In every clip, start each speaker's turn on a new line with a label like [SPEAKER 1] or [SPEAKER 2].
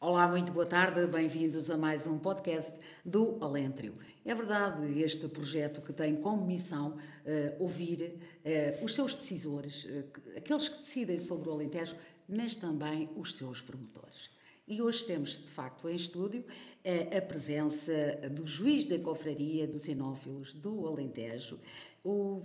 [SPEAKER 1] Olá, muito boa tarde, bem-vindos a mais um podcast do Alentre. É verdade, este projeto que tem como missão ouvir os seus decisores, aqueles que decidem sobre o Alentejo, mas também os seus promotores. E hoje temos, de facto, em estúdio a presença do juiz da Confraria dos Enófilos do Alentejo, o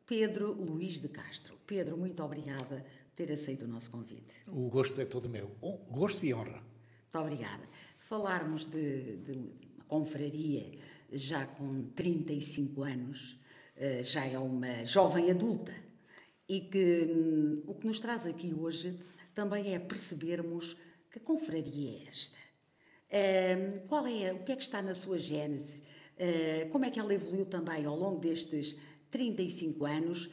[SPEAKER 1] Pedro Luís de Castro. Pedro, muito obrigada por ter aceito o nosso convite.
[SPEAKER 2] O gosto é todo meu. Gosto e honra.
[SPEAKER 1] Muito obrigada. Falarmos de uma confraria já com 35 anos, já é uma jovem adulta, e que o que nos traz aqui hoje também é percebermos que confraria é esta. O que é que está na sua gênese? Como é que ela evoluiu também ao longo destes 35 anos?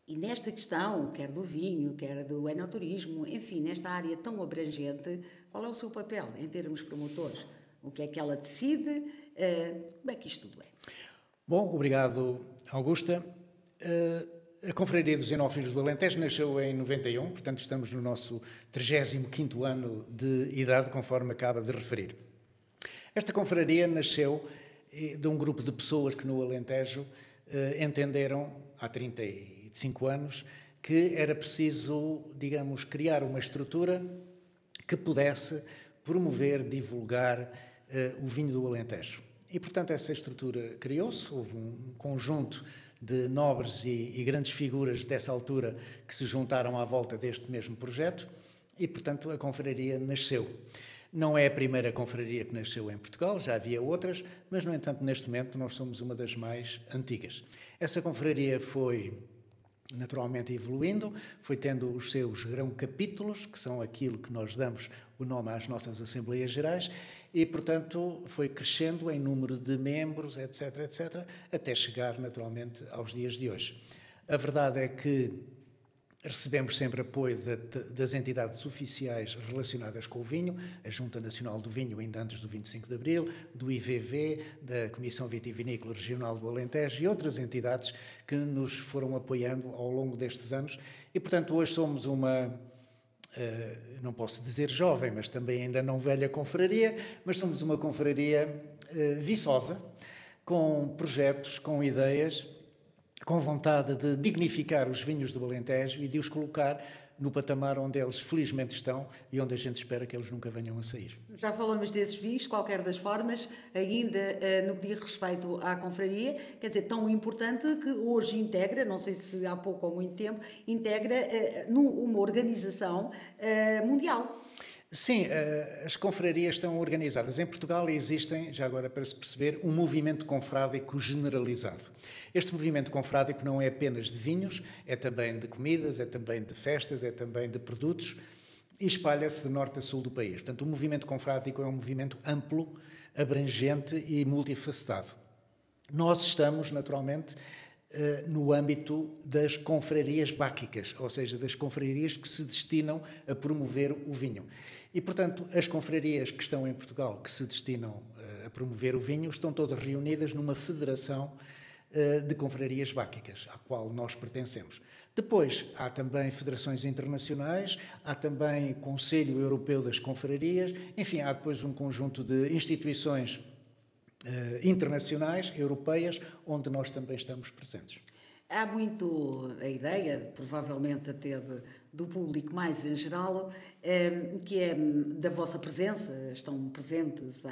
[SPEAKER 1] E nesta questão, quer do vinho, quer do enoturismo, enfim, nesta área tão abrangente, qual é o seu papel em termos promotores? O que é que ela decide? Como é que isto tudo é?
[SPEAKER 2] Bom, obrigado, Augusta. A Confraria dos Enófilos do Alentejo nasceu em 91, portanto estamos no nosso 35º ano de idade, conforme acaba de referir. Esta confraria nasceu de um grupo de pessoas que no Alentejo entenderam, há 35 anos, que era preciso, digamos, criar uma estrutura que pudesse promover, divulgar o vinho do Alentejo. E, portanto, essa estrutura criou-se, houve um conjunto de nobres e grandes figuras dessa altura que se juntaram à volta deste mesmo projeto e, portanto, a confraria nasceu. Não é a primeira confraria que nasceu em Portugal, já havia outras, mas, no entanto, neste momento nós somos uma das mais antigas. Essa confraria foi naturalmente evoluindo, foi tendo os seus grão-capítulos, que são aquilo que nós damos o nome às nossas Assembleias Gerais, e, portanto, foi crescendo em número de membros, etc., etc., até chegar, naturalmente, aos dias de hoje. A verdade é que recebemos sempre apoio das entidades oficiais relacionadas com o vinho, a Junta Nacional do Vinho, ainda antes do 25 de Abril, do IVV, da Comissão Vitivinícola Regional do Alentejo e outras entidades que nos foram apoiando ao longo destes anos. E, portanto, hoje somos uma, não posso dizer jovem, mas também ainda não velha confraria, mas somos uma confraria viçosa, com projetos, com ideias, com vontade de dignificar os vinhos do Alentejo e de os colocar no patamar onde eles felizmente estão e onde a gente espera que eles nunca venham a sair.
[SPEAKER 1] Já falamos desses vinhos, qualquer das formas, ainda no que diz respeito à confraria, quer dizer, tão importante que hoje integra, não sei se há pouco ou muito tempo, integra numa organização mundial.
[SPEAKER 2] Sim, as confrarias estão organizadas. Em Portugal existem, já agora para se perceber, um movimento confrádico generalizado. Este movimento confrádico não é apenas de vinhos, é também de comidas, é também de festas, é também de produtos e espalha-se de norte a sul do país. Portanto, o movimento confrádico é um movimento amplo, abrangente e multifacetado. Nós estamos, naturalmente, no âmbito das confrarias báquicas, ou seja, das confrarias que se destinam a promover o vinho. E, portanto, as confrarias que estão em Portugal, que se destinam a promover o vinho, estão todas reunidas numa federação de confrarias báquicas, à qual nós pertencemos. Depois, há também federações internacionais, há também Conselho Europeu das Confrarias, enfim, há depois um conjunto de instituições internacionais, europeias, onde nós também estamos presentes.
[SPEAKER 1] Há muito a ideia, provavelmente até do público mais em geral, que é da vossa presença, estão presentes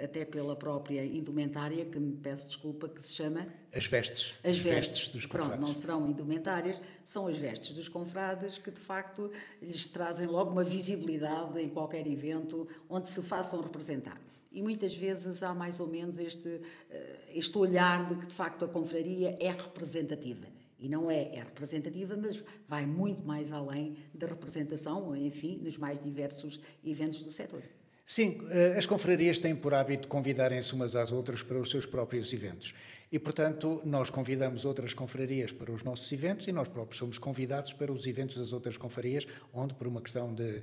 [SPEAKER 1] até pela própria indumentária, que me peço desculpa, que se chama...
[SPEAKER 2] As vestes.
[SPEAKER 1] As vestes
[SPEAKER 2] dos confrades.
[SPEAKER 1] Pronto, não serão indumentárias, são as vestes dos confrades que, de facto, lhes trazem logo uma visibilidade em qualquer evento onde se façam representar. E muitas vezes há mais ou menos este olhar de que, de facto, a confraria é representativa. E não é representativa, mas vai muito mais além da representação, enfim, nos mais diversos eventos do setor.
[SPEAKER 2] Sim, as confrarias têm por hábito convidarem-se umas às outras para os seus próprios eventos. E, portanto, nós convidamos outras confrarias para os nossos eventos e nós próprios somos convidados para os eventos das outras confrarias, onde, por uma questão de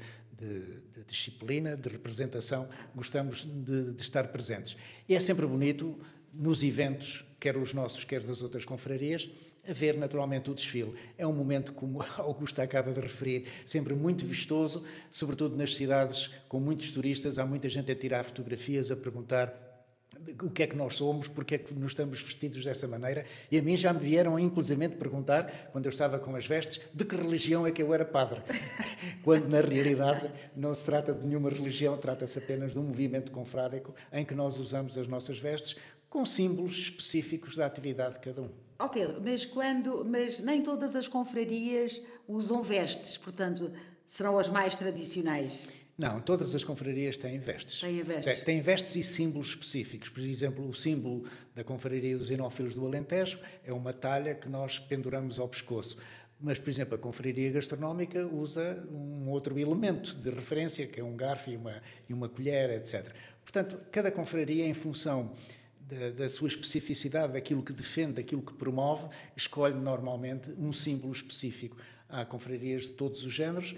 [SPEAKER 2] disciplina, de representação, gostamos de estar presentes. E é sempre bonito, nos eventos, quer os nossos, quer das outras confrarias, a ver naturalmente o desfile. É um momento, como a Augusta acaba de referir, sempre muito vistoso, sobretudo nas cidades com muitos turistas. Há muita gente a tirar fotografias, a perguntar o que é que nós somos, porque é que nos estamos vestidos dessa maneira. E a mim já me vieram inclusivamente perguntar, quando eu estava com as vestes, de que religião é que eu era padre. Quando na realidade não se trata de nenhuma religião, trata-se apenas de um movimento confrádico em que nós usamos as nossas vestes com símbolos específicos da atividade de cada um.
[SPEAKER 1] Ó Pedro, mas nem todas as confrarias usam vestes, portanto, serão as mais tradicionais.
[SPEAKER 2] Não, todas as confrarias têm vestes.
[SPEAKER 1] Têm vestes.
[SPEAKER 2] Têm vestes e símbolos específicos. Por exemplo, o símbolo da Confraria dos Enófilos do Alentejo é uma talha que nós penduramos ao pescoço. Mas, por exemplo, a Confraria Gastronómica usa um outro elemento de referência, que é um garfo e uma colher, etc. Portanto, cada confraria, em função da sua especificidade, daquilo que defende, daquilo que promove, escolhe normalmente um símbolo específico. Há confrarias de todos os géneros,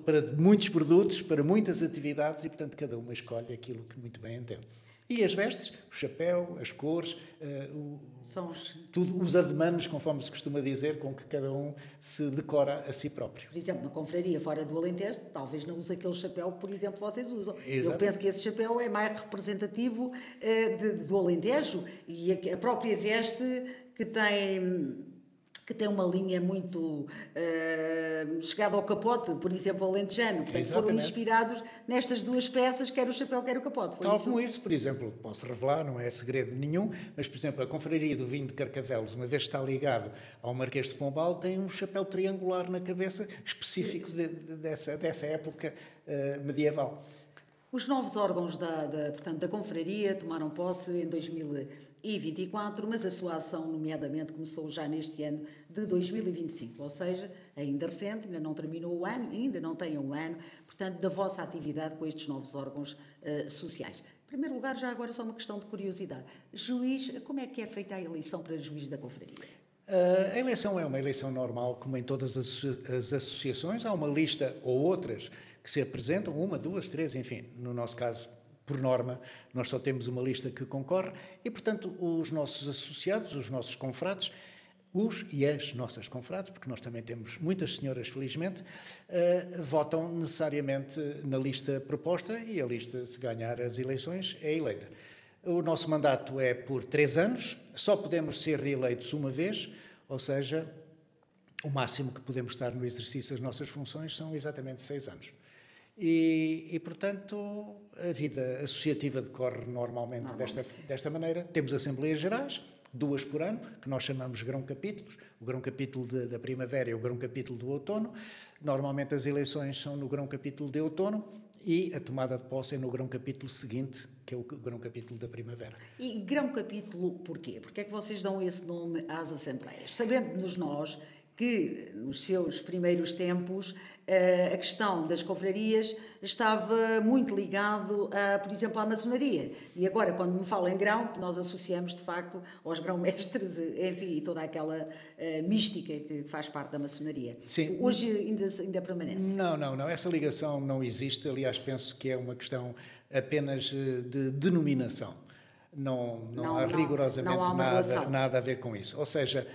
[SPEAKER 2] para muitos produtos, para muitas atividades, e, portanto, cada uma escolhe aquilo que muito bem entende. E as vestes, o chapéu, as cores, os ademanes, conforme se costuma dizer, com que cada um se decora a si próprio.
[SPEAKER 1] Por exemplo, uma confraria fora do Alentejo, talvez não use aquele chapéu que, por exemplo, vocês usam.
[SPEAKER 2] Exato.
[SPEAKER 1] Eu penso que esse chapéu é mais representativo do Alentejo, e a própria veste que tem uma linha muito chegada ao capote, por exemplo, alentejano. Portanto, foram inspirados nestas duas peças, quer o chapéu, quer o capote.
[SPEAKER 2] Tal como isso, por exemplo, posso revelar, não é segredo nenhum, mas, por exemplo, a Confraria do Vinho de Carcavelos, uma vez que está ligado ao Marquês de Pombal, tem um chapéu triangular na cabeça, específico dessa época medieval.
[SPEAKER 1] Os novos órgãos da Confraria tomaram posse em 2024, mas a sua ação, nomeadamente, começou já neste ano de 2025, ou seja, ainda recente, ainda não terminou o ano, ainda não tem um ano, portanto, da vossa atividade com estes novos órgãos sociais. Em primeiro lugar, já agora só uma questão de curiosidade. Juiz, como é que é feita a eleição para juiz da Confraria?
[SPEAKER 2] A eleição é uma eleição normal, como em todas as associações. Há uma lista ou outras que se apresentam, uma, duas, três, enfim. No nosso caso, por norma, nós só temos uma lista que concorre e, portanto, os nossos associados, os nossos confrades, os e as nossas confrades, porque nós também temos muitas senhoras, felizmente, votam necessariamente na lista proposta e a lista, se ganhar as eleições, é eleita. O nosso mandato é por 3 anos, só podemos ser reeleitos uma vez, ou seja, o máximo que podemos estar no exercício das nossas funções são exatamente 6 anos. E, portanto, a vida associativa decorre normalmente desta maneira. Temos Assembleias Gerais, 2 por ano, que nós chamamos grão-capítulos, o grão-capítulo da primavera e o grão-capítulo do outono. Normalmente as eleições são no grão-capítulo de outono e a tomada de posse é no grão-capítulo seguinte, que é o grão-capítulo da primavera.
[SPEAKER 1] E grão-capítulo porquê? Porque é que vocês dão esse nome às Assembleias? Sabendo-nos nós que, nos seus primeiros tempos, a questão das confrarias estava muito ligado, por exemplo, à maçonaria. E agora, quando me fala em grão, nós associamos, de facto, aos grão-mestres, enfim, e toda aquela mística que faz parte da maçonaria.
[SPEAKER 2] Sim.
[SPEAKER 1] Hoje ainda permanece?
[SPEAKER 2] Não. Essa ligação não existe. Aliás, penso que é uma questão apenas de denominação. Não há rigorosamente nada a ver com isso. Ou seja,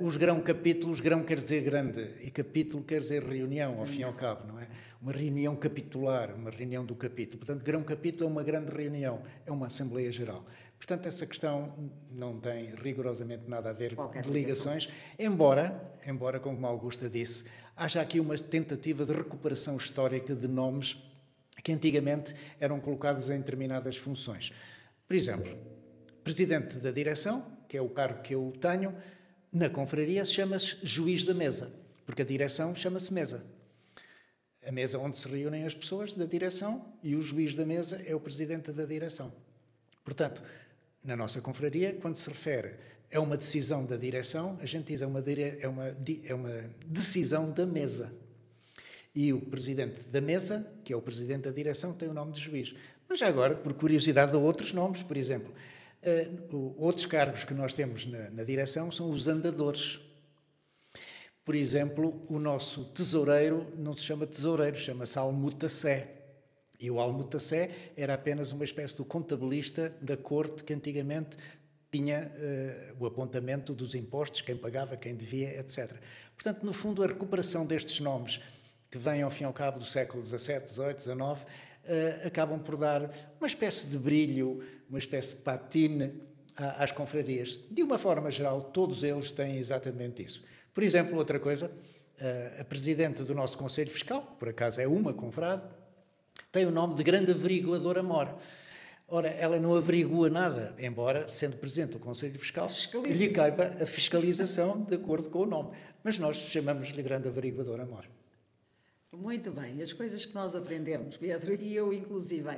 [SPEAKER 2] os grão-capítulos, grão quer dizer grande e capítulo quer dizer reunião, ao fim e ao cabo, não é? Uma reunião capitular, uma reunião do capítulo. Portanto, grão-capítulo é uma grande reunião, é uma Assembleia Geral. Portanto, essa questão não tem rigorosamente nada a ver com ligações, embora, como a Augusta disse, haja aqui uma tentativa de recuperação histórica de nomes que antigamente eram colocados em determinadas funções. Por exemplo, Presidente da Direção, que é o cargo que eu tenho, na confraria chama-se Juiz da Mesa, porque a direção chama-se Mesa. A mesa onde se reúnem as pessoas da direção e o juiz da mesa é o presidente da direção. Portanto, na nossa confraria, quando se refere a uma decisão da direção, a gente diz é uma decisão da mesa. E o presidente da mesa, que é o presidente da direção, tem o nome de juiz. Mas já agora, por curiosidade, há outros nomes, por exemplo. Outros cargos que nós temos na direção são os andadores. Por exemplo, o nosso tesoureiro não se chama tesoureiro, chama-se almutacé. E o almutacé era apenas uma espécie de contabilista da corte que antigamente tinha o apontamento dos impostos, quem pagava, quem devia, etc. Portanto, no fundo, a recuperação destes nomes, que vêm ao fim e ao cabo do século XVII, XVIII, XIX, acabam por dar uma espécie de brilho, uma espécie de patine às confrarias. De uma forma geral, todos eles têm exatamente isso. Por exemplo, outra coisa, a presidente do nosso Conselho Fiscal, por acaso é uma confrade, tem o nome de Grande Averiguadora Mor. Ora, ela não averigua nada, embora, sendo presidente do Conselho Fiscal, lhe caiba a fiscalização de acordo com o nome. Mas nós chamamos-lhe Grande Averiguadora Mor.
[SPEAKER 1] Muito bem, as coisas que nós aprendemos, Pedro, e eu inclusive.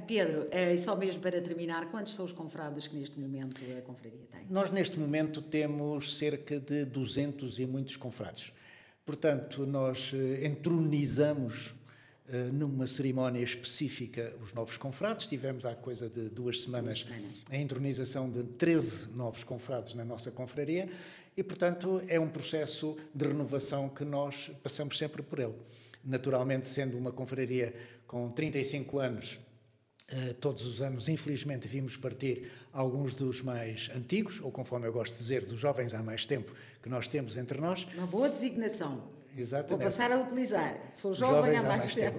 [SPEAKER 1] Pedro, só mesmo para terminar, quantos são os confrades que neste momento a confraria tem?
[SPEAKER 2] Nós neste momento temos cerca de 200 e muitos confrades. Portanto, nós entronizamos numa cerimónia específica os novos confrades. Tivemos há coisa de 2 semanas a entronização de 13 novos confrades na nossa confraria e, portanto, é um processo de renovação que nós passamos sempre por ele. Naturalmente, sendo uma confraria com 35 anos, todos os anos, infelizmente, vimos partir alguns dos mais antigos, ou conforme eu gosto de dizer, dos jovens há mais tempo que nós temos entre nós.
[SPEAKER 1] Uma boa designação.
[SPEAKER 2] Exatamente.
[SPEAKER 1] Vou passar a utilizar. Sou jovem há mais tempo.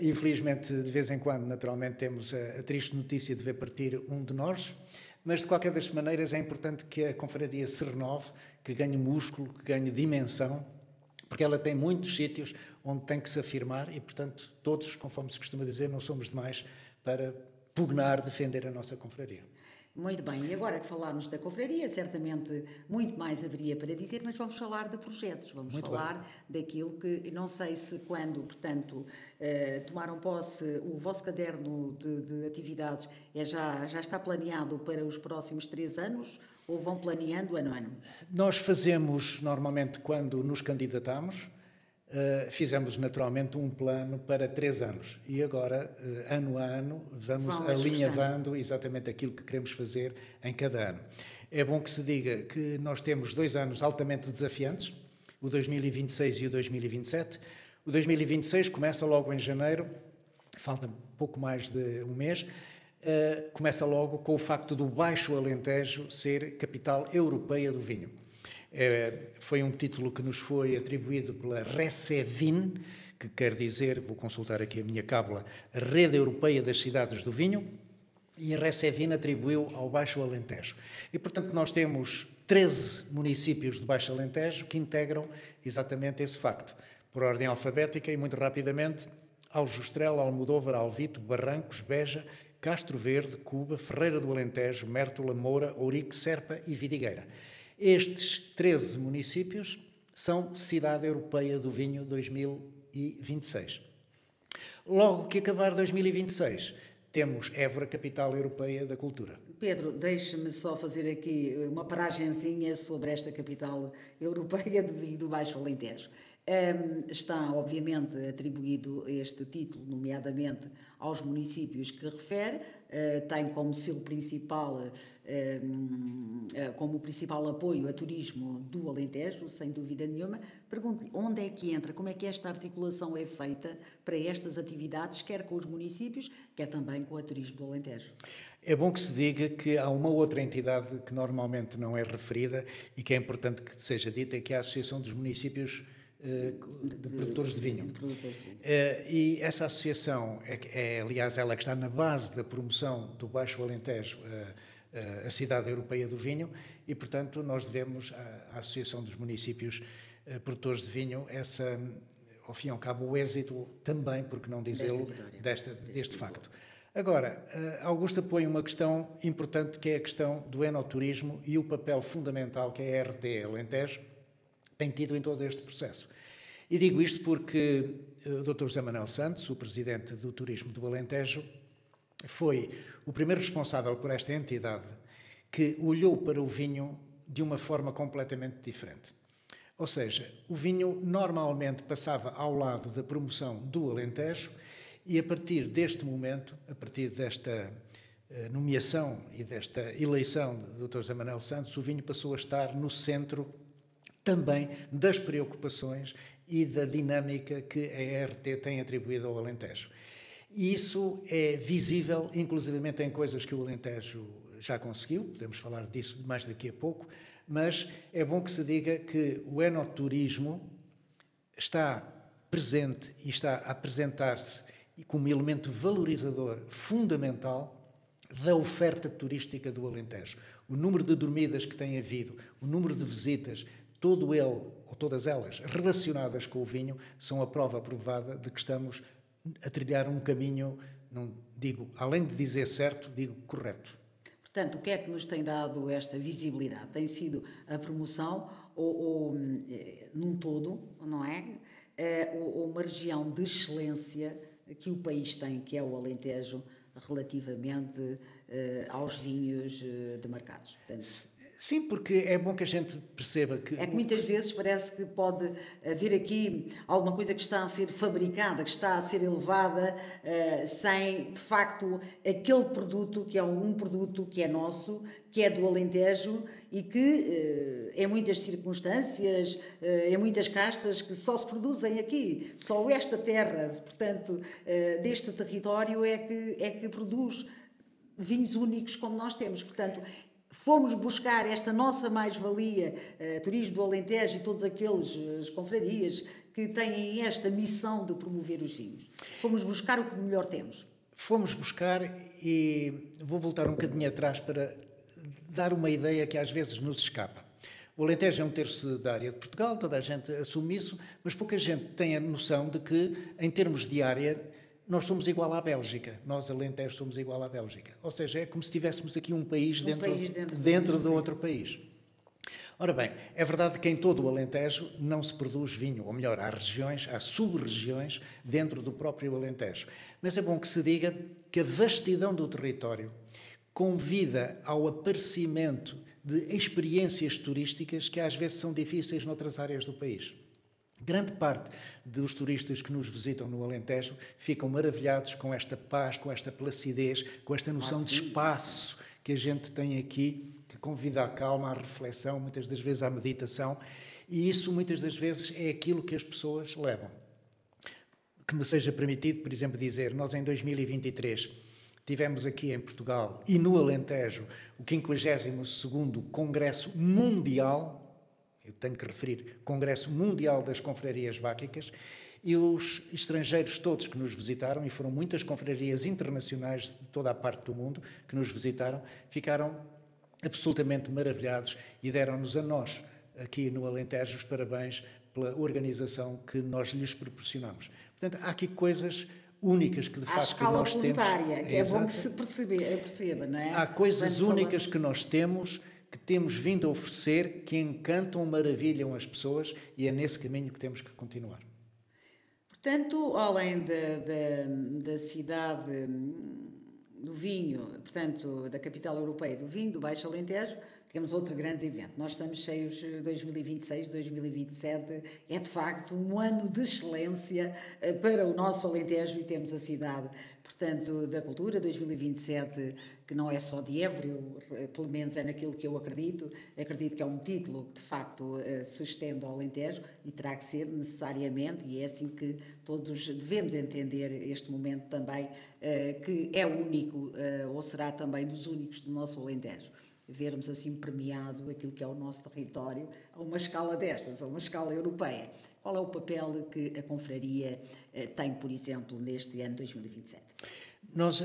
[SPEAKER 2] Infelizmente, de vez em quando, naturalmente, temos a triste notícia de ver partir um de nós, mas, de qualquer das maneiras, é importante que a confraria se renove, que ganhe músculo, que ganhe dimensão, porque ela tem muitos sítios onde tem que se afirmar e, portanto, todos, conforme se costuma dizer, não somos demais para pugnar, defender a nossa confraria.
[SPEAKER 1] Muito bem, e agora que falámos da confraria, certamente muito mais haveria para dizer, mas vamos falar de projetos, vamos falar daquilo que, não sei se quando, portanto, tomaram posse, o vosso caderno de atividades já está planeado para os próximos 3 anos ou vão planeando ano a ano?
[SPEAKER 2] Nós fazemos, normalmente, quando nos candidatamos, fizemos naturalmente um plano para 3 anos e agora, ano a ano, vamos alinhavando exatamente aquilo que queremos fazer em cada ano. É bom que se diga que nós temos 2 anos altamente desafiantes, o 2026 e o 2027. O 2026 começa logo em janeiro, falta pouco mais de um mês, começa logo com o facto do Baixo Alentejo ser capital europeia do vinho. Foi um título que nos foi atribuído pela RECEVIN, que quer dizer, vou consultar aqui a minha cábula, a Rede Europeia das Cidades do Vinho, e a RECEVIN atribuiu ao Baixo Alentejo. E, portanto, nós temos 13 municípios do Baixo Alentejo que integram exatamente esse facto. Por ordem alfabética e muito rapidamente, Aljustrel, Almodóvar, Alvito, Barrancos, Beja, Castro Verde, Cuba, Ferreira do Alentejo, Mértola, Moura, Ourique, Serpa e Vidigueira. Estes 13 municípios são Cidade Europeia do Vinho 2026. Logo que acabar 2026, temos Évora, Capital Europeia da Cultura.
[SPEAKER 1] Pedro, deixe-me só fazer aqui uma paragenzinha sobre esta capital europeia do vinho do Baixo Alentejo. Está, obviamente, atribuído este título, nomeadamente aos municípios que refere, tem como seu principal, como principal apoio a turismo do Alentejo, sem dúvida nenhuma. Pergunto-lhe, onde é que entra, como é que esta articulação é feita para estas atividades, quer com os municípios, quer também com o turismo do Alentejo?
[SPEAKER 2] É bom que se diga que há uma outra entidade que normalmente não é referida e que é importante que seja dita, que é a Associação dos Municípios de Produtores de Vinho. E essa associação aliás, ela que está na base da promoção do Baixo Alentejo, a Cidade Europeia do Vinho, e, portanto, nós devemos à Associação dos Municípios Produtores de Vinho ao fim e ao cabo, o êxito também, porque não dizê-lo, deste facto. Agora, Augusta põe uma questão importante, que é a questão do enoturismo e o papel fundamental que a RT Alentejo tem tido em todo este processo. E digo isto porque o Dr. José Manuel Santos, o presidente do Turismo do Alentejo, foi o primeiro responsável por esta entidade que olhou para o vinho de uma forma completamente diferente. Ou seja, o vinho normalmente passava ao lado da promoção do Alentejo e, a partir deste momento, a partir desta nomeação e desta eleição do Dr. José Manuel Santos, o vinho passou a estar no centro também das preocupações e da dinâmica que a RT tem atribuído ao Alentejo. E isso é visível, inclusivamente, em coisas que o Alentejo já conseguiu, podemos falar disso mais daqui a pouco, mas é bom que se diga que o enoturismo está presente e está a apresentar-se como elemento valorizador fundamental da oferta turística do Alentejo. O número de dormidas que tem havido, o número de visitas, todo ele, ou todas elas, relacionadas com o vinho, são a prova provada de que estamos a trilhar um caminho, não digo, além de dizer certo, digo correto.
[SPEAKER 1] Portanto, o que é que nos tem dado esta visibilidade? Tem sido a promoção ou num todo, não é? Ou uma região de excelência que o país tem, que é o Alentejo, relativamente aos vinhos demarcados. Portanto,
[SPEAKER 2] sim, porque é bom que a gente perceba que...
[SPEAKER 1] É que muitas vezes parece que pode haver aqui alguma coisa que está a ser fabricada, que está a ser elevada, sem, de facto, aquele produto que é um produto que é nosso, que é do Alentejo e que, em muitas circunstâncias, em muitas castas, que só se produzem aqui. Só esta terra, portanto, deste território é que produz vinhos únicos como nós temos. Portanto, fomos buscar esta nossa mais-valia, Turismo do Alentejo e todos aqueles confrarias que têm esta missão de promover os vinhos. Fomos buscar o que melhor temos.
[SPEAKER 2] Fomos buscar, e vou voltar um bocadinho atrás para dar uma ideia que às vezes nos escapa. O Alentejo é um terço da área de Portugal, toda a gente assume isso, mas pouca gente tem a noção de que, em termos de área, nós somos igual à Bélgica. Nós, Alentejo, somos igual à Bélgica. Ou seja, é como se tivéssemos aqui um país dentro de outro país. Ora bem, é verdade que em todo o Alentejo não se produz vinho, ou melhor, há regiões, há sub-regiões dentro do próprio Alentejo. Mas é bom que se diga que a vastidão do território convida ao aparecimento de experiências turísticas que às vezes são difíceis noutras áreas do país. Grande parte dos turistas que nos visitam no Alentejo ficam maravilhados com esta paz, com esta placidez, com esta noção de espaço que a gente tem aqui, que convida à calma, à reflexão, muitas das vezes à meditação, e isso muitas das vezes é aquilo que as pessoas levam. Que me seja permitido, por exemplo, dizer, nós em 2023 tivemos aqui em Portugal e no Alentejo o 52º Congresso Mundial, eu tenho que referir, Congresso Mundial das Confrarias Báquicas, e os estrangeiros todos que nos visitaram, e foram muitas confrarias internacionais de toda a parte do mundo que nos visitaram, ficaram absolutamente maravilhados e deram-nos a nós, aqui no Alentejo, os parabéns pela organização que nós lhes proporcionamos. Portanto, há aqui coisas únicas que de facto nós temos.
[SPEAKER 1] Que é bom que se perceba, não é?
[SPEAKER 2] Há coisas únicas que nós temos, que temos vindo a oferecer, que encantam, maravilham as pessoas, e é nesse caminho que temos que continuar.
[SPEAKER 1] Portanto, além da cidade do vinho, portanto, da capital europeia do vinho, do Baixo Alentejo, temos outro grande evento. Nós estamos cheios de 2026, 2027, é de facto um ano de excelência para o nosso Alentejo, e temos a cidade, portanto, da cultura, 2027, que não é só de Évora, pelo menos é naquilo que eu acredito que é um título que de facto se estende ao Alentejo e terá que ser necessariamente, e é assim que todos devemos entender este momento também, que é único, ou será também dos únicos do nosso Alentejo. Vermos assim premiado aquilo que é o nosso território a uma escala destas, a uma escala europeia. Qual é o papel que a confraria tem, por exemplo, neste ano 2027?
[SPEAKER 2] Nós,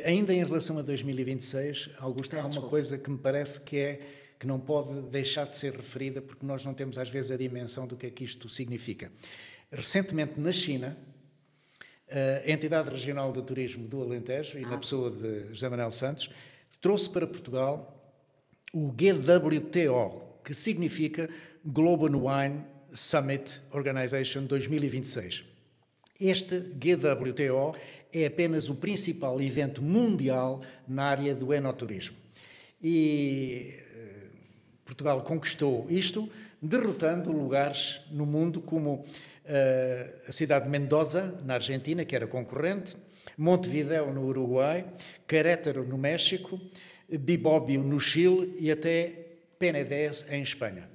[SPEAKER 2] ainda em relação a 2026, Augusta, há uma coisa que me parece que não pode deixar de ser referida, porque nós não temos às vezes a dimensão do que é que isto significa. Recentemente, na China, a Entidade Regional de Turismo do Alentejo, e na pessoa de José Manuel Santos, trouxe para Portugal o GWTO, que significa Global Wine Summit Organization 2026. Este GWTO é apenas o principal evento mundial na área do enoturismo. E Portugal conquistou isto, derrotando lugares no mundo como a cidade de Mendoza, na Argentina, que era concorrente, Montevideo, no Uruguai, Querétaro, no México, Bibóbio, no Chile, e até Penedès, em Espanha.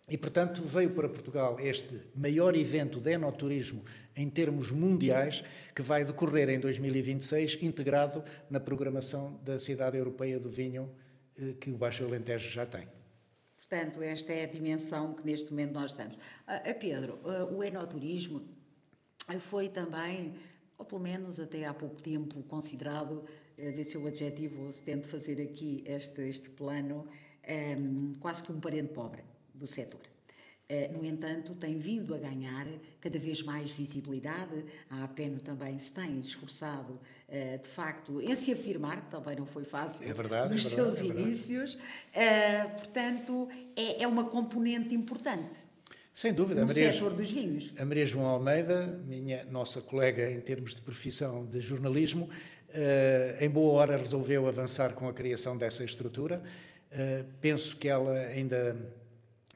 [SPEAKER 2] E, portanto, veio para Portugal este maior evento de enoturismo em termos mundiais, que vai decorrer em 2026, integrado na programação da Cidade Europeia do Vinho que o Baixo Alentejo já tem.
[SPEAKER 1] Portanto, esta é a dimensão que neste momento nós estamos. Pedro, o enoturismo foi também, ou pelo menos até há pouco tempo, considerado, a ver se o adjetivo se tento fazer aqui este plano, quase que um parente pobre do setor. No entanto, tem vindo a ganhar cada vez mais visibilidade. A APENO também se tem esforçado, de facto, em se afirmar, que também não foi fácil, nos seus inícios. Portanto, é uma componente importante.
[SPEAKER 2] Sem dúvida.
[SPEAKER 1] No setor dos vinhos.
[SPEAKER 2] A Maria João Almeida, nossa colega em termos de profissão de jornalismo, em boa hora resolveu avançar com a criação dessa estrutura. Penso que ela ainda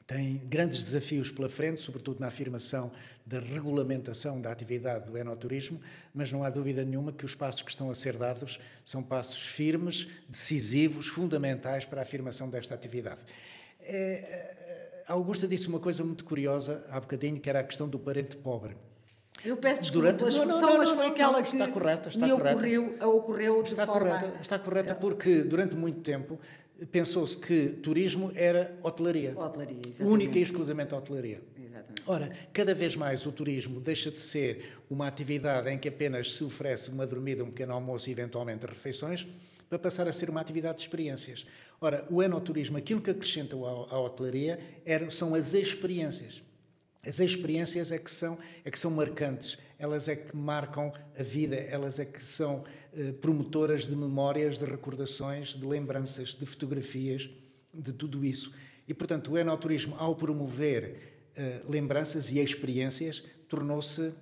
[SPEAKER 2] tem grandes desafios pela frente, sobretudo na afirmação da regulamentação da atividade do enoturismo, mas não há dúvida nenhuma que os passos que estão a ser dados são passos firmes, decisivos, fundamentais para a afirmação desta atividade. A Augusta disse uma coisa muito curiosa há bocadinho, que era a questão do parente pobre.
[SPEAKER 1] Eu peço desculpa pela expressão, mas foi aquela que me ocorreu de forma...
[SPEAKER 2] Está correta, porque durante muito tempo pensou-se que turismo era hotelaria. Única e exclusivamente hotelaria.
[SPEAKER 1] Exatamente.
[SPEAKER 2] Ora, cada vez mais o turismo deixa de ser uma atividade em que apenas se oferece uma dormida, um pequeno almoço e eventualmente refeições, para passar a ser uma atividade de experiências. Ora, o enoturismo, aquilo que acrescenta à hotelaria são as experiências. As experiências é que são marcantes, elas é que marcam a vida, elas é que são promotoras de memórias, de recordações, de lembranças, de fotografias, de tudo isso. E, portanto, o enoturismo, ao promover lembranças e experiências, tornou-se,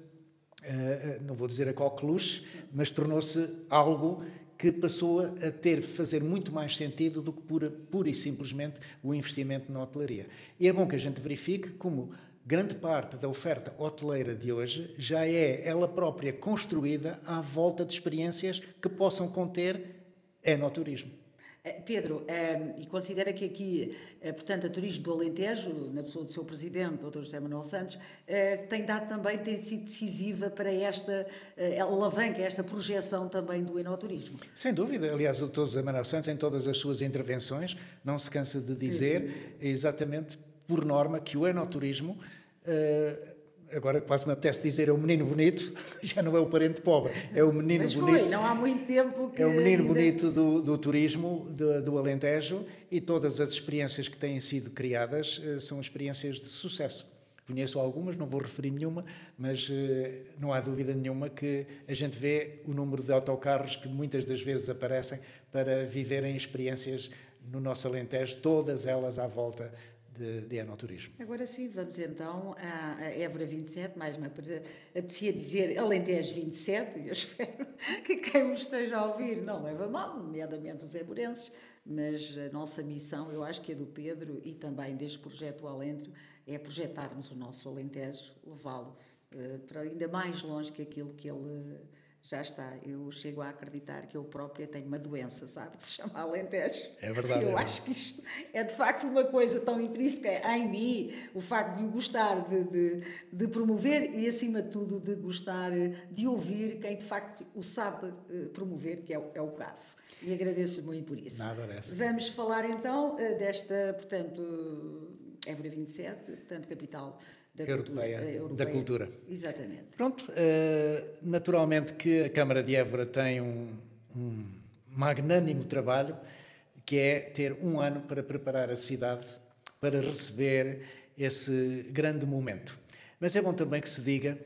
[SPEAKER 2] não vou dizer a coqueluche, mas tornou-se algo que passou a fazer muito mais sentido do que pura e simplesmente o investimento na hotelaria. E é bom que a gente verifique como grande parte da oferta hoteleira de hoje já é ela própria construída à volta de experiências que possam conter enoturismo.
[SPEAKER 1] Pedro, e considera que aqui, portanto, a Turismo do Alentejo, na pessoa do seu presidente, Dr. José Manuel Santos, tem sido decisiva para esta alavanca, esta projeção também do enoturismo.
[SPEAKER 2] Sem dúvida. Aliás, o Dr. José Manuel Santos, em todas as suas intervenções, não se cansa de dizer, exatamente por norma, que o enoturismo... agora quase me apetece dizer é o menino bonito, já não é o parente pobre, é o menino bonito.
[SPEAKER 1] Não há muito tempo que...
[SPEAKER 2] É o menino bonito do turismo do Alentejo, e todas as experiências que têm sido criadas são experiências de sucesso. Conheço algumas, não vou referir nenhuma, mas não há dúvida nenhuma que a gente vê o número de autocarros que muitas das vezes aparecem para viverem experiências no nosso Alentejo, todas elas à volta de enoturismo.
[SPEAKER 1] Agora sim, vamos então à Évora 27, mais me apetecia dizer Alentejo 27, eu espero que quem me esteja a ouvir não leva mal, nomeadamente os évorenses, mas a nossa missão, eu acho que é do Pedro e também deste projeto Alentro, é projetarmos o nosso Alentejo, levá-lo para ainda mais longe que aquilo que ele já está. Eu chego a acreditar que eu própria tenho uma doença, sabe, de se chama Alentejo.
[SPEAKER 2] É verdade.
[SPEAKER 1] Eu acho que isto é de facto uma coisa tão intrínseca em mim, o facto de o gostar de promover e, acima de tudo, de gostar de ouvir quem de facto o sabe promover, que é o caso. E agradeço muito por isso.
[SPEAKER 2] Nada parece.
[SPEAKER 1] Vamos falar então desta, portanto, Évora 27, portanto, capital
[SPEAKER 2] Europeia da cultura.
[SPEAKER 1] Exatamente.
[SPEAKER 2] Pronto, naturalmente que a Câmara de Évora tem um magnânimo trabalho, que é ter um ano para preparar a cidade para receber esse grande momento. Mas é bom também que se diga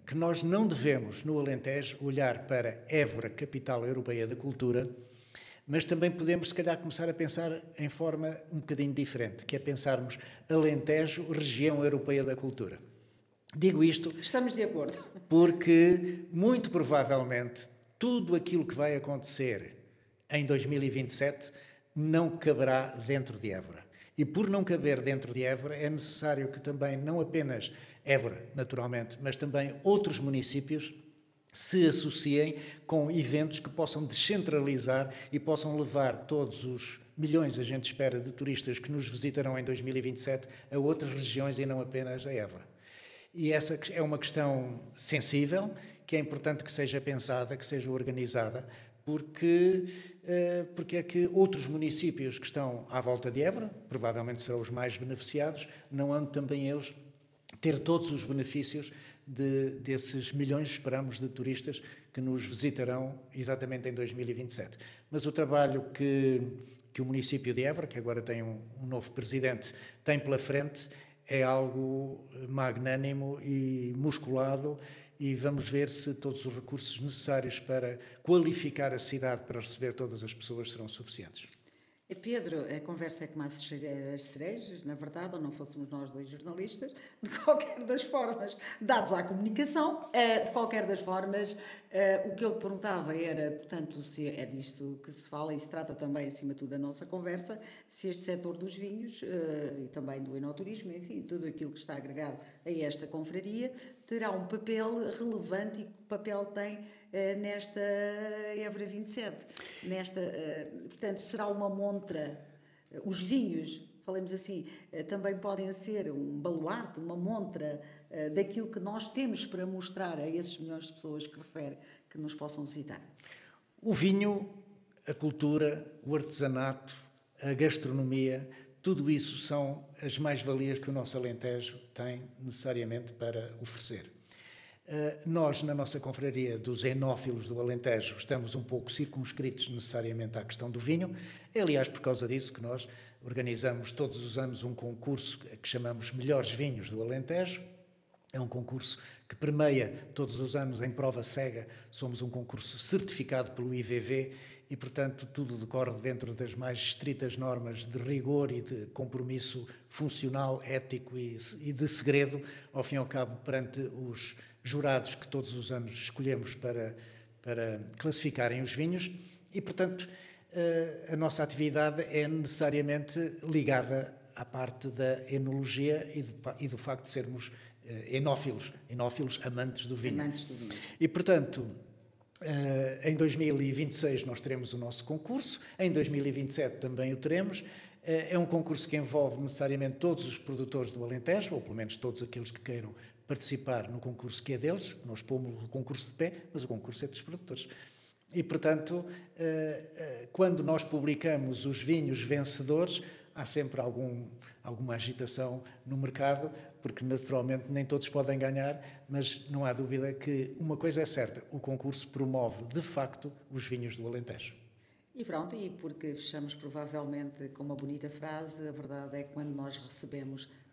[SPEAKER 2] que nós não devemos, no Alentejo, olhar para Évora, capital europeia da cultura, mas também podemos, se calhar, começar a pensar em forma um bocadinho diferente, que é pensarmos Alentejo, região europeia da cultura. Digo isto...
[SPEAKER 1] Estamos de acordo.
[SPEAKER 2] Porque, muito provavelmente, tudo aquilo que vai acontecer em 2027 não caberá dentro de Évora. E por não caber dentro de Évora, é necessário que também, não apenas Évora, naturalmente, mas também outros municípios se associem com eventos que possam descentralizar e possam levar todos os milhões, a gente espera, de turistas que nos visitarão em 2027 a outras regiões e não apenas a Évora. E essa é uma questão sensível, que é importante que seja pensada, que seja organizada, porque é que outros municípios que estão à volta de Évora, provavelmente serão os mais beneficiados, não hão também eles ter todos os benefícios desses milhões, esperamos, de turistas que nos visitarão exatamente em 2027. Mas o trabalho que o município de Évora, que agora tem um novo presidente, tem pela frente é algo magnânimo e musculado, e vamos ver se todos os recursos necessários para qualificar a cidade para receber todas as pessoas serão suficientes.
[SPEAKER 1] Pedro, a conversa é como as cerejas, na verdade, ou não fôssemos nós dois jornalistas, de qualquer das formas, dados à comunicação, de qualquer das formas, o que eu perguntava era, portanto, se é disto que se fala e se trata também, acima de tudo, da nossa conversa, se este setor dos vinhos e também do enoturismo, enfim, tudo aquilo que está agregado a esta confraria, terá um papel relevante e que papel tem nesta Évora 27. Portanto, será uma montra. Os vinhos, falemos assim, também podem ser um baluarte, uma montra daquilo que nós temos para mostrar a esses milhões de pessoas que refere que nos possam visitar.
[SPEAKER 2] O vinho, a cultura, o artesanato, a gastronomia, tudo isso são as mais-valias que o nosso Alentejo tem necessariamente para oferecer. Nós, na nossa confraria dos enófilos do Alentejo, estamos um pouco circunscritos necessariamente à questão do vinho. É, aliás, por causa disso que nós organizamos todos os anos um concurso que chamamos Melhores Vinhos do Alentejo. É um concurso que permeia todos os anos em prova cega. Somos um concurso certificado pelo IVV e, portanto, tudo decorre dentro das mais estritas normas de rigor e de compromisso funcional, ético e de segredo, ao fim e ao cabo, perante os jurados que todos os anos escolhemos para classificarem os vinhos e, portanto, a nossa atividade é necessariamente ligada à parte da enologia e do facto de sermos enófilos amantes do vinho. E, portanto, em 2026 nós teremos o nosso concurso, em 2027 também o teremos. É um concurso que envolve necessariamente todos os produtores do Alentejo, ou pelo menos todos aqueles que queiram participar no concurso que é deles. Nós pomos o concurso de pé, mas o concurso é dos produtores. E, portanto, quando nós publicamos os vinhos vencedores, há sempre alguma agitação no mercado, porque naturalmente nem todos podem ganhar, mas não há dúvida que uma coisa é certa, o concurso promove de facto os vinhos do Alentejo.
[SPEAKER 1] E pronto, e porque fechamos provavelmente com uma bonita frase, a verdade é que quando nós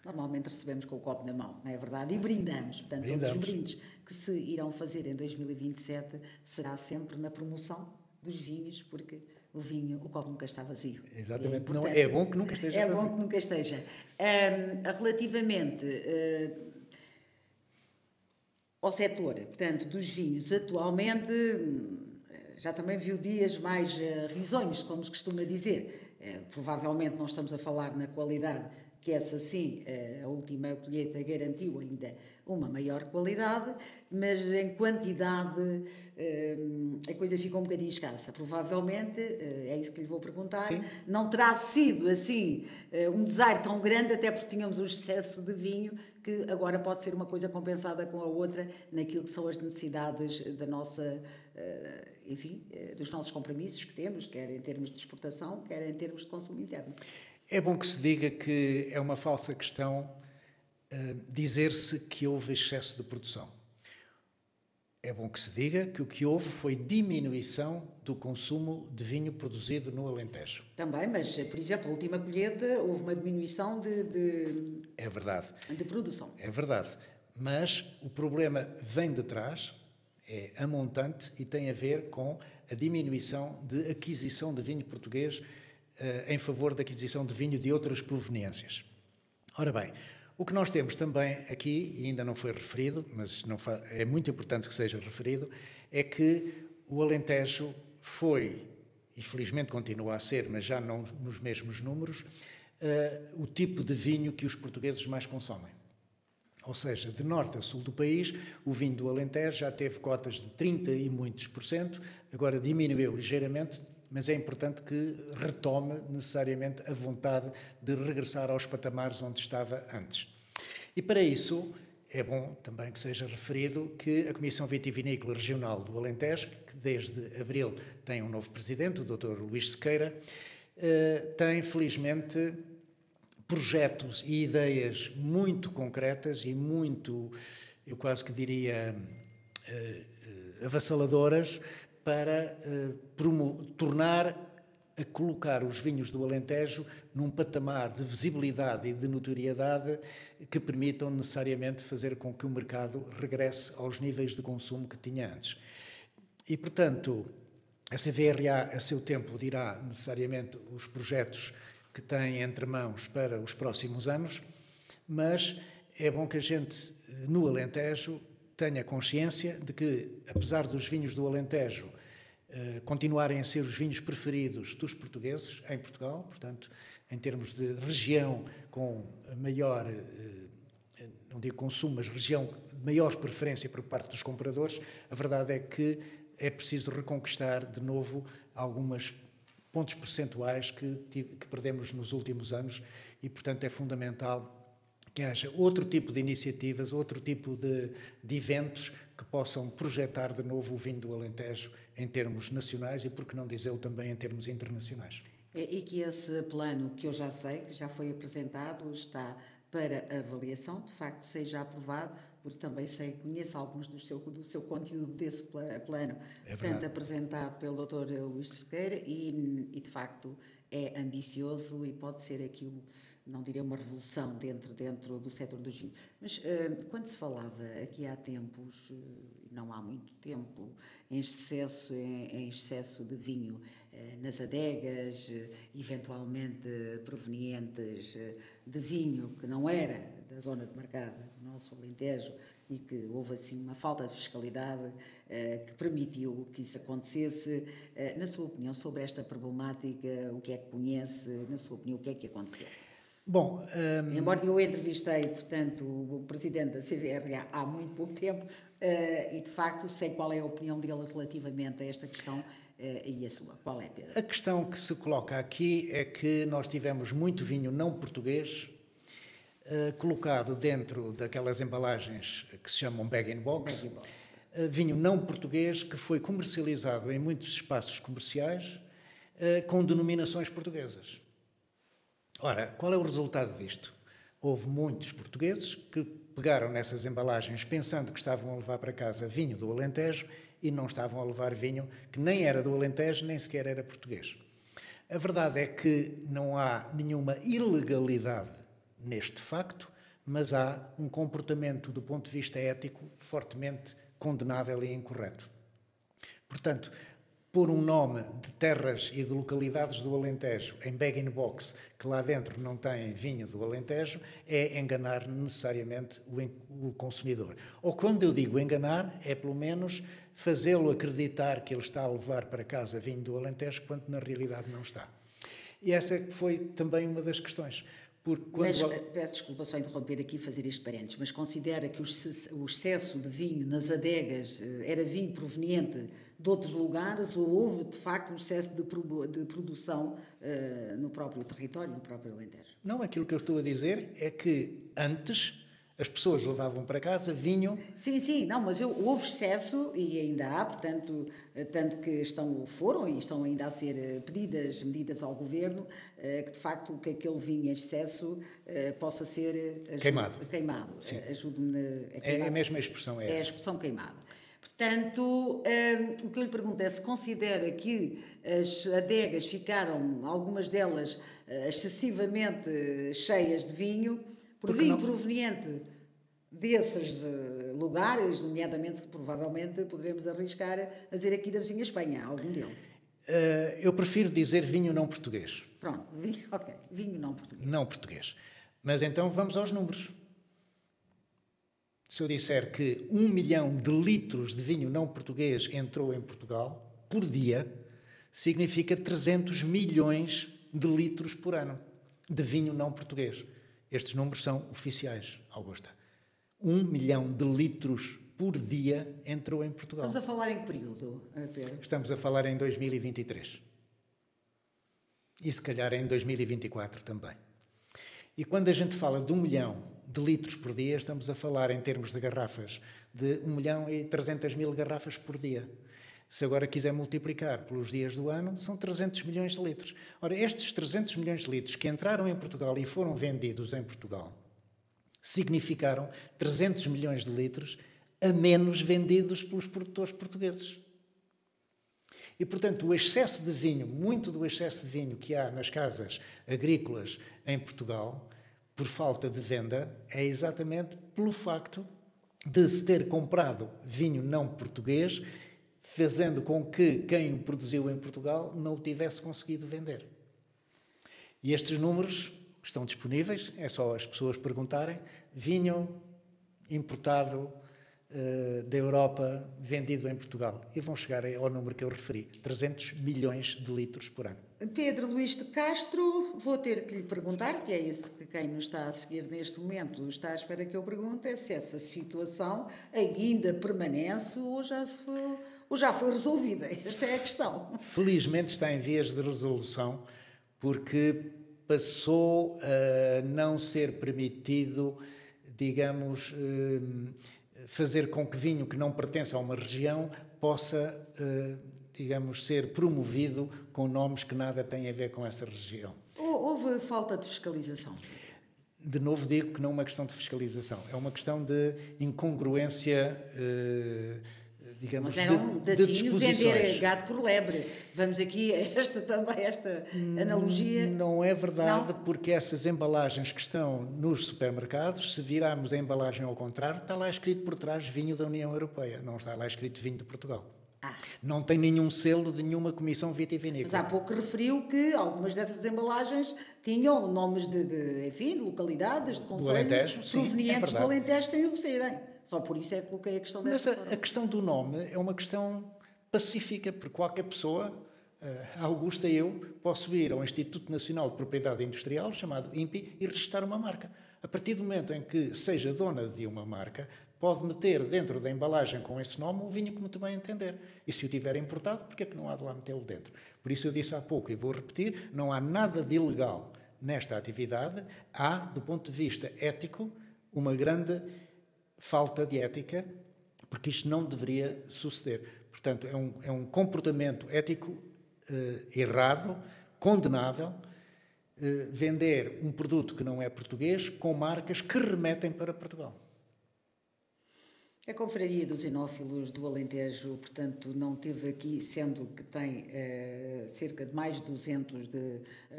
[SPEAKER 1] normalmente recebemos com o copo na mão, não é verdade? E brindamos. Portanto, todos os brindes que se irão fazer em 2027 será sempre na promoção dos vinhos, porque o copo nunca está vazio.
[SPEAKER 2] Exatamente. É bom que nunca esteja vazio.
[SPEAKER 1] É bom que nunca esteja. Relativamente ao setor, portanto, dos vinhos, atualmente já também viu dias mais risonhos, como se costuma dizer. Provavelmente não estamos a falar na qualidade, que essa sim, a última colheita garantiu ainda uma maior qualidade, mas em quantidade a coisa ficou um bocadinho escassa. Provavelmente, é isso que lhe vou perguntar, sim. Não terá sido assim um desaire tão grande, até porque tínhamos um excesso de vinho, que agora pode ser uma coisa compensada com a outra naquilo que são as necessidades da nossa, dos nossos compromissos que temos, quer em termos de exportação, quer em termos de consumo interno.
[SPEAKER 2] É bom que se diga que é uma falsa questão dizer-se que houve excesso de produção. É bom que se diga que o que houve foi diminuição do consumo de vinho produzido no Alentejo.
[SPEAKER 1] Também, mas, por exemplo, a última colheita houve uma diminuição
[SPEAKER 2] É verdade.
[SPEAKER 1] De produção.
[SPEAKER 2] É verdade. Mas o problema vem de trás, é a montante, e tem a ver com a diminuição de aquisição de vinho português em favor da aquisição de vinho de outras proveniências. Ora bem, o que nós temos também aqui, e ainda não foi referido, mas é muito importante que seja referido, é que o Alentejo foi, e felizmente continua a ser, mas já não nos mesmos números, o tipo de vinho que os portugueses mais consomem. Ou seja, de norte a sul do país, o vinho do Alentejo já teve cotas de 30 e muitos %, agora diminuiu ligeiramente, mas é importante que retome necessariamente a vontade de regressar aos patamares onde estava antes. E para isso é bom também que seja referido que a Comissão Vitivinícola Regional do Alentejo, que desde abril tem um novo presidente, o Dr. Luís Sequeira, tem, felizmente, projetos e ideias muito concretas e muito, eu quase que diria, avassaladoras para a colocar os vinhos do Alentejo num patamar de visibilidade e de notoriedade que permitam necessariamente fazer com que o mercado regresse aos níveis de consumo que tinha antes. E, portanto, a CVRA, a seu tempo, dirá necessariamente os projetos que tem entre mãos para os próximos anos, mas é bom que a gente, no Alentejo, tenha consciência de que, apesar dos vinhos do Alentejo continuarem a ser os vinhos preferidos dos portugueses em Portugal, portanto, em termos de região com maior, não digo consumo, mas região de maior preferência por parte dos compradores, a verdade é que é preciso reconquistar de novo alguns pontos percentuais que perdemos nos últimos anos e, portanto, é fundamental que haja outro tipo de iniciativas, outro tipo de eventos que possam projetar de novo o vinho do Alentejo em termos nacionais e, por que não dizê-lo, também em termos internacionais.
[SPEAKER 1] E que esse plano, que eu já sei, que já foi apresentado, está para avaliação, de facto seja aprovado, porque também conheço alguns do seu conteúdo desse plano, portanto, apresentado pelo Dr. Luís Sequeira e, de facto, é ambicioso e pode ser aquilo, não diria uma revolução dentro do setor dos vinhos. Mas quando se falava aqui há tempos, não há muito tempo, em excesso de vinho nas adegas, eventualmente provenientes de vinho que não era da zona demarcada do nosso Alentejo e que houve assim uma falta de fiscalidade que permitiu que isso acontecesse. Na sua opinião, sobre esta problemática, o que é que conhece? Na sua opinião, o que é que aconteceu?
[SPEAKER 2] Bom,
[SPEAKER 1] embora eu entrevistei, portanto, o presidente da CVRA há muito pouco tempo e, de facto, sei qual é a opinião dele relativamente a esta questão e a sua. Qual é, Pedro?
[SPEAKER 2] A questão que se coloca aqui é que nós tivemos muito vinho não português colocado dentro daquelas embalagens que se chamam bag-in-box. Vinho não português que foi comercializado em muitos espaços comerciais com denominações portuguesas. Ora, qual é o resultado disto? Houve muitos portugueses que pegaram nessas embalagens pensando que estavam a levar para casa vinho do Alentejo e não estavam a levar vinho que nem era do Alentejo, nem sequer era português. A verdade é que não há nenhuma ilegalidade neste facto, mas há um comportamento do ponto de vista ético fortemente condenável e incorreto. Portanto, pôr um nome de terras e de localidades do Alentejo em bag-in-box que lá dentro não tem vinho do Alentejo é enganar necessariamente o consumidor. Ou quando eu digo enganar, é pelo menos fazê-lo acreditar que ele está a levar para casa vinho do Alentejo, quando na realidade não está. E essa foi também uma das questões.
[SPEAKER 1] Mas, peço desculpa só interromper aqui e fazer este parênteses, mas considera que o excesso de vinho nas adegas era vinho proveniente de outros lugares ou houve, de facto, um excesso de produção no próprio território, no próprio Alentejo?
[SPEAKER 2] Não, aquilo que eu estou a dizer é que antes as pessoas levavam para casa vinho...
[SPEAKER 1] Sim, não, mas houve excesso e ainda há, portanto, tanto que foram e estão ainda a ser pedidas medidas ao Governo que, de facto, que aquele vinho em excesso possa ser...
[SPEAKER 2] Queimado.
[SPEAKER 1] Ajude-me a queimar.
[SPEAKER 2] É a mesma expressão, é essa.
[SPEAKER 1] É a expressão queimada. Portanto, o que eu lhe pergunto é se considera que as adegas ficaram, algumas delas, excessivamente cheias de vinho, proveniente desses lugares, nomeadamente que provavelmente poderemos arriscar a dizer aqui da vizinha Espanha, algum dele.
[SPEAKER 2] Eu prefiro dizer vinho não português.
[SPEAKER 1] Pronto, vinho não português.
[SPEAKER 2] Não português. Mas então vamos aos números. Se eu disser que 1 milhão de litros de vinho não português entrou em Portugal por dia, significa 300 milhões de litros por ano de vinho não português. Estes números são oficiais, Augusta. 1 milhão de litros por dia entrou em Portugal.
[SPEAKER 1] Estamos a falar em que período, Pedro?
[SPEAKER 2] Estamos a falar em 2023. E se calhar em 2024 também. E quando a gente fala de 1 milhão de litros por dia, estamos a falar em termos de garrafas, de 1.300.000 garrafas por dia. Se agora quiser multiplicar pelos dias do ano, são 300 milhões de litros. Ora, estes 300 milhões de litros que entraram em Portugal e foram vendidos em Portugal, significaram 300 milhões de litros a menos vendidos pelos produtores portugueses. E, portanto, o excesso de vinho, muito do excesso de vinho que há nas casas agrícolas em Portugal, por falta de venda, é exatamente pelo facto de se ter comprado vinho não português, fazendo com que quem o produziu em Portugal não o tivesse conseguido vender. E estes números estão disponíveis, é só as pessoas perguntarem. Vinho importado da Europa, vendido em Portugal. E vão chegar ao número que eu referi, 300 milhões de litros por ano.
[SPEAKER 1] Pedro Luís de Castro, vou ter que lhe perguntar, que é isso que quem nos está a seguir neste momento está à espera que eu pergunte, é se essa situação ainda permanece ou já foi resolvida. Esta é a questão.
[SPEAKER 2] Felizmente está em vias de resolução, porque passou a não ser permitido, digamos, fazer com que vinho que não pertence a uma região possa, digamos, ser promovido com nomes que nada têm a ver com essa região.
[SPEAKER 1] Houve falta de fiscalização?
[SPEAKER 2] De novo digo que não é uma questão de fiscalização, é uma questão de incongruência, digamos,
[SPEAKER 1] mas era
[SPEAKER 2] de disposições.
[SPEAKER 1] Vender gato por lebre. Vamos aqui esta analogia.
[SPEAKER 2] Não é verdade,
[SPEAKER 1] não?
[SPEAKER 2] Porque essas embalagens que estão nos supermercados, se virarmos a embalagem ao contrário, está lá escrito por trás vinho da União Europeia, não está lá escrito vinho de Portugal. Não tem nenhum selo de nenhuma comissão vitivinícola.
[SPEAKER 1] Mas há pouco referiu que algumas dessas embalagens tinham nomes de localidades, de concelhos provenientes do Alentejo sem o serem. Só por isso é que coloquei a questão dessa forma.
[SPEAKER 2] Mas a questão do nome é uma questão pacífica, porque qualquer pessoa, Augusta e eu, posso ir ao Instituto Nacional de Propriedade Industrial, chamado INPI, e registrar uma marca. A partir do momento em que seja dona de uma marca, pode meter dentro da embalagem com esse nome o vinho que muito bem entender. E se o tiver importado, porque é que não há de lá metê-lo dentro? Por isso eu disse há pouco, e vou repetir, não há nada de ilegal nesta atividade. Há, do ponto de vista ético, uma grande falta de ética, porque isto não deveria suceder. Portanto, é um comportamento ético errado, condenável, vender um produto que não é português com marcas que remetem para Portugal.
[SPEAKER 1] A Confraria dos Enófilos do Alentejo, portanto, não teve aqui, sendo que tem cerca de mais de 200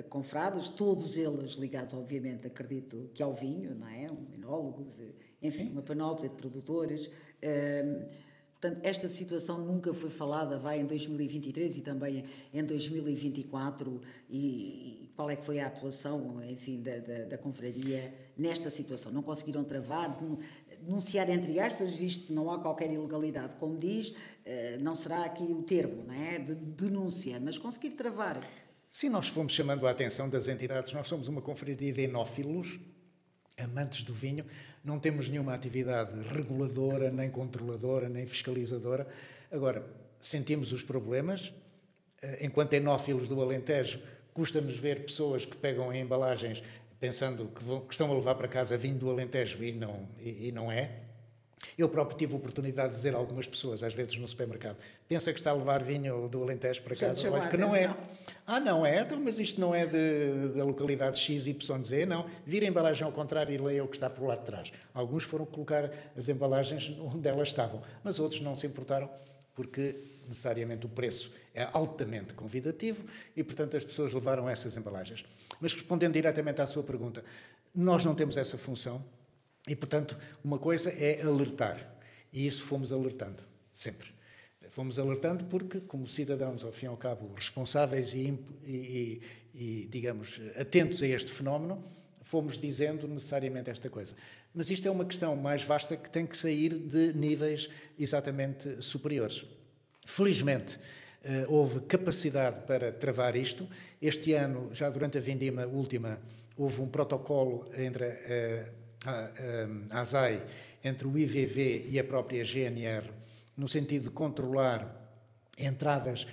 [SPEAKER 1] confrados, todos eles ligados, obviamente, acredito que ao vinho, não é? Enólogos, enfim, uma panóplia de produtores. Portanto, esta situação nunca foi falada, vai em 2023 e também em 2024, e qual é que foi a atuação, enfim, da Confraria nesta situação? Não conseguiram travar, denunciar entre aspas, visto que não há qualquer ilegalidade, como diz, não será aqui o termo, não é? De denúncia, mas conseguir travar.
[SPEAKER 2] Sim, nós fomos chamando a atenção das entidades, nós somos uma confraria de enófilos, amantes do vinho, não temos nenhuma atividade reguladora, nem controladora, nem fiscalizadora. Agora, sentimos os problemas, enquanto enófilos do Alentejo, custa-nos ver pessoas que pegam em embalagens pensando que estão a levar para casa vinho do Alentejo e não é. Eu próprio tive a oportunidade de dizer a algumas pessoas, às vezes no supermercado, pensa que está a levar vinho do Alentejo para casa, olha que não é. Não é? Então, mas isto não é da localidade XYZ, não. Vira a embalagem ao contrário e leia o que está por lá de trás. Alguns foram colocar as embalagens onde elas estavam, mas outros não se importaram porque necessariamente o preço é altamente convidativo e, portanto, as pessoas levaram essas embalagens. Mas respondendo diretamente à sua pergunta, nós não temos essa função e, portanto, uma coisa é alertar. E isso fomos alertando, sempre. Fomos alertando porque, como cidadãos, ao fim e ao cabo, responsáveis e digamos, atentos a este fenómeno, fomos dizendo necessariamente esta coisa. Mas isto é uma questão mais vasta que tem que sair de níveis exatamente superiores. Felizmente, houve capacidade para travar isto. Este ano, já durante a vindima última, houve um protocolo entre a ASAI, entre o IVV e a própria GNR, no sentido de controlar entradas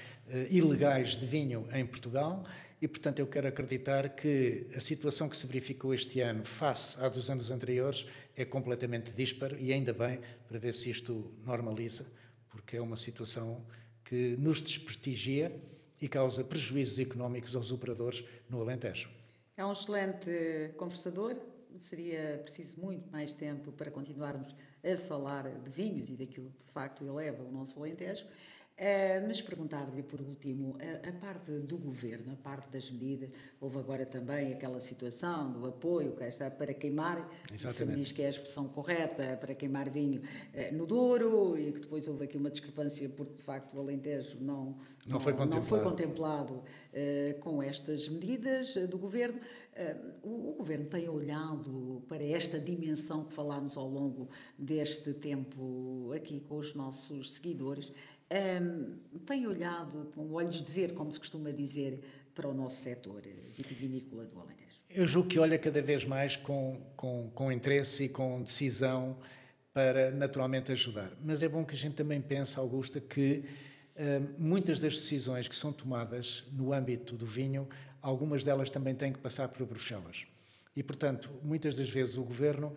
[SPEAKER 2] ilegais de vinho em Portugal, e, portanto, eu quero acreditar que a situação que se verificou este ano face à dos anos anteriores é completamente díspare e ainda bem, para ver se isto normaliza, porque é uma situação que nos desprestigia e causa prejuízos económicos aos operadores no Alentejo.
[SPEAKER 1] É um excelente conversador. Seria preciso muito mais tempo para continuarmos a falar de vinhos e daquilo que de facto eleva o nosso Alentejo. Mas perguntar-lhe, por último, a parte do governo, a parte das medidas. Houve agora também aquela situação do apoio que está para queimar, se me diz que é a expressão correta, para queimar vinho no Douro, e que depois houve aqui uma discrepância porque, de facto, o Alentejo não foi contemplado com estas medidas do governo. O governo tem olhado para esta dimensão que falámos ao longo deste tempo aqui com os nossos seguidores. Tem olhado com olhos de ver, como se costuma dizer, para o nosso setor vitivinícola do Alentejo?
[SPEAKER 2] Eu julgo que olha cada vez mais com interesse e com decisão para naturalmente ajudar. Mas é bom que a gente também pense, Augusta, que muitas das decisões que são tomadas no âmbito do vinho, algumas delas também têm que passar por Bruxelas. E, portanto, muitas das vezes o Governo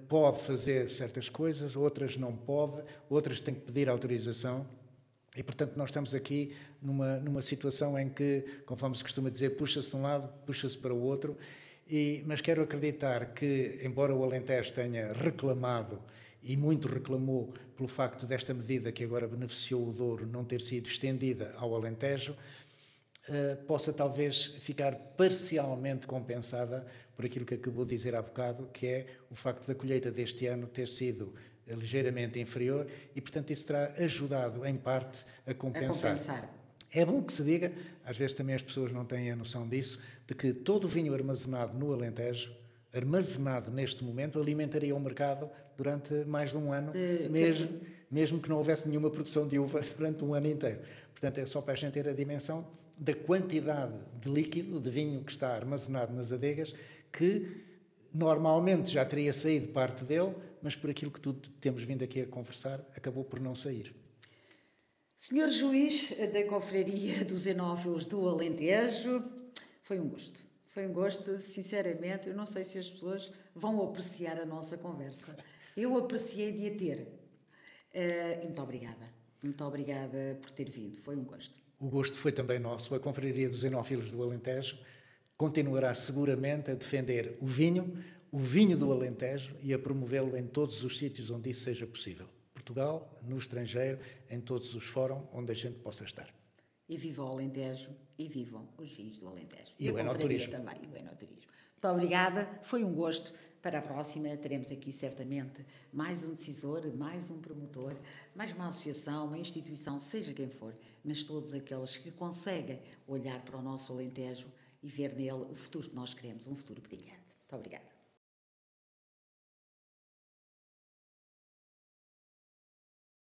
[SPEAKER 2] pode fazer certas coisas, outras não pode, outras têm que pedir autorização. E, portanto, nós estamos aqui numa situação em que, conforme se costuma dizer, puxa-se de um lado, puxa-se para o outro. Mas quero acreditar que, embora o Alentejo tenha reclamado, e muito reclamou pelo facto desta medida que agora beneficiou o Douro não ter sido estendida ao Alentejo, possa talvez ficar parcialmente compensada por aquilo que acabou de dizer há bocado, que é o facto da colheita deste ano ter sido ligeiramente inferior e, portanto, isso terá ajudado, em parte, a compensar. É bom que se diga, às vezes também as pessoas não têm a noção disso, de que todo o vinho armazenado no Alentejo, armazenado neste momento, alimentaria o mercado durante mais de um ano, mesmo que não houvesse nenhuma produção de uva durante um ano inteiro. Portanto, é só para a gente ter a dimensão da quantidade de líquido, de vinho que está armazenado nas adegas, que normalmente já teria saído parte dele, mas por aquilo que tudo temos vindo aqui a conversar, acabou por não sair.
[SPEAKER 1] Senhor Juiz da Confraria dos Enófilos do Alentejo, foi um gosto. Foi um gosto, sinceramente. Eu não sei se as pessoas vão apreciar a nossa conversa. Eu apreciei de a ter. Muito obrigada. Muito obrigada por ter vindo. Foi um gosto.
[SPEAKER 2] O gosto foi também nosso. A Confraria dos Enófilos do Alentejo continuará seguramente a defender o vinho do Alentejo e a promovê-lo em todos os sítios onde isso seja possível. Portugal, no estrangeiro, em todos os fóruns onde a gente possa estar.
[SPEAKER 1] E viva o Alentejo e vivam os vinhos do Alentejo.
[SPEAKER 2] E o enoturismo.
[SPEAKER 1] Também, e o enoturismo. Muito obrigada, foi um gosto. Para a próxima teremos aqui certamente mais um decisor, mais um promotor, mais uma associação, uma instituição, seja quem for, mas todos aqueles que conseguem olhar para o nosso Alentejo e ver nele o futuro que nós queremos, um futuro brilhante. Muito obrigada.